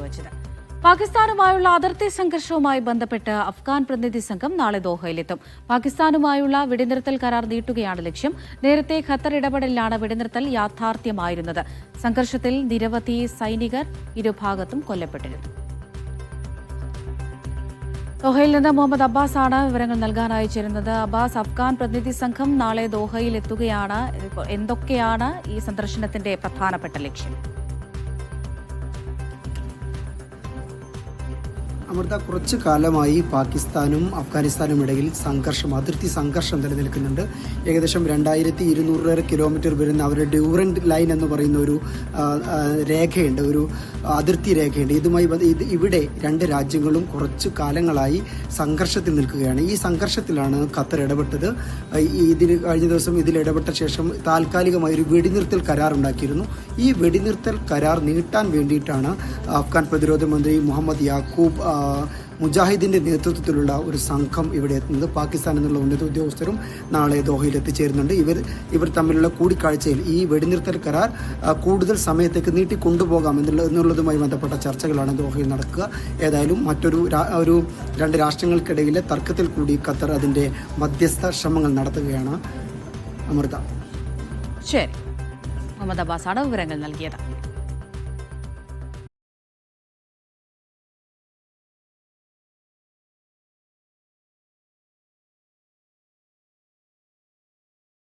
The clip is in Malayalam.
പങ്കുവച്ചത്. പാകിസ്ഥാനുമായുള്ള അതിർത്തി സംഘർഷവുമായി ബന്ധപ്പെട്ട് അഫ്ഗാൻ പ്രതിനിധി സംഘം നാളെ ദോഹയിലെത്തും. പാകിസ്ഥാനുമായുള്ള വെടിനിർത്തൽ കരാർ നീട്ടുകയാണ് ലക്ഷ്യം. നേരത്തെ ഖത്തർ ഇടപെടലിലാണ് വെടിനിർത്തൽ യാഥാർത്ഥ്യമായിരുന്നത്. സംഘർഷത്തിൽ നിരവധി സൈനികർ ഇരുഭാഗത്തും കൊല്ലപ്പെട്ടിരുന്നു. ദോഹയിൽ നിന്ന് മുഹമ്മദ് അബ്ബാസ് ആണ് വിവരങ്ങൾ നൽകാനായി ചേരുന്നത്. അബ്ബാസ്, അഫ്ഗാൻ പ്രതിനിധി സംഘം നാളെ ദോഹയിൽ എത്തുകയാണ്. എന്തൊക്കെയാണ് ഈ സന്ദർശനത്തിന്റെ പ്രധാനപ്പെട്ട ലക്ഷ്യം? അമൃത, കുറച്ചു കാലമായി പാകിസ്ഥാനും അഫ്ഗാനിസ്ഥാനും ഇടയിൽ അതിർത്തി സംഘർഷം നിലനിൽക്കുന്നുണ്ട്. ഏകദേശം 2200 കിലോമീറ്റർ വരുന്ന അവരുടെ ഡ്യൂറന്റ് ലൈൻ എന്ന് പറയുന്ന ഒരു രേഖയുണ്ട്, ഒരു അതിർത്തി രേഖയുണ്ട്. ഇവിടെ രണ്ട് രാജ്യങ്ങളും കുറച്ചു കാലങ്ങളായി സംഘർഷത്തിൽ നിൽക്കുകയാണ്. ഈ സംഘർഷത്തിലാണ് ഖത്തർ ഇടപെട്ടത്. കഴിഞ്ഞ ദിവസം ഇതിൽ ഇടപെട്ട ശേഷം താൽക്കാലികമായി ഒരു വെടിനിർത്തൽ കരാർ ഉണ്ടാക്കിയിരുന്നു. ഈ വെടിനിർത്തൽ കരാർ നീട്ടാൻ വേണ്ടിയിട്ടാണ് അഫ്ഗാൻ പ്രതിരോധ മന്ത്രി മുഹമ്മദ് യാക്കൂബ് മുജാഹിദിന്റെ നേതൃത്വത്തിലുള്ള ഒരു സംഘം ഇവിടെ എത്തുന്നത്. പാകിസ്ഥാൻ എന്നുള്ള ഉന്നത ഉദ്യോഗസ്ഥരും നാളെ ദോഹയിൽ എത്തിച്ചേരുന്നുണ്ട്. ഇവർ തമ്മിലുള്ള കൂടിക്കാഴ്ചയിൽ ഈ വെടിനിർത്തൽ കരാർ കൂടുതൽ സമയത്തേക്ക് നീട്ടിക്കൊണ്ടുപോകാം എന്നുള്ളതുമായി ബന്ധപ്പെട്ട ചർച്ചകളാണ് ദോഹയിൽ നടക്കുക. ഏതായാലും രണ്ട് രാഷ്ട്രങ്ങൾക്കിടയിലെ തർക്കത്തിൽ കൂടി ഖത്തർ അതിന്റെ മധ്യസ്ഥ ശ്രമങ്ങൾ നടത്തുകയാണ്. അമൃത. ശരി, മുഹമ്മദ് അബ്ബാസാണ് വിവരങ്ങൾ നൽകിയത്.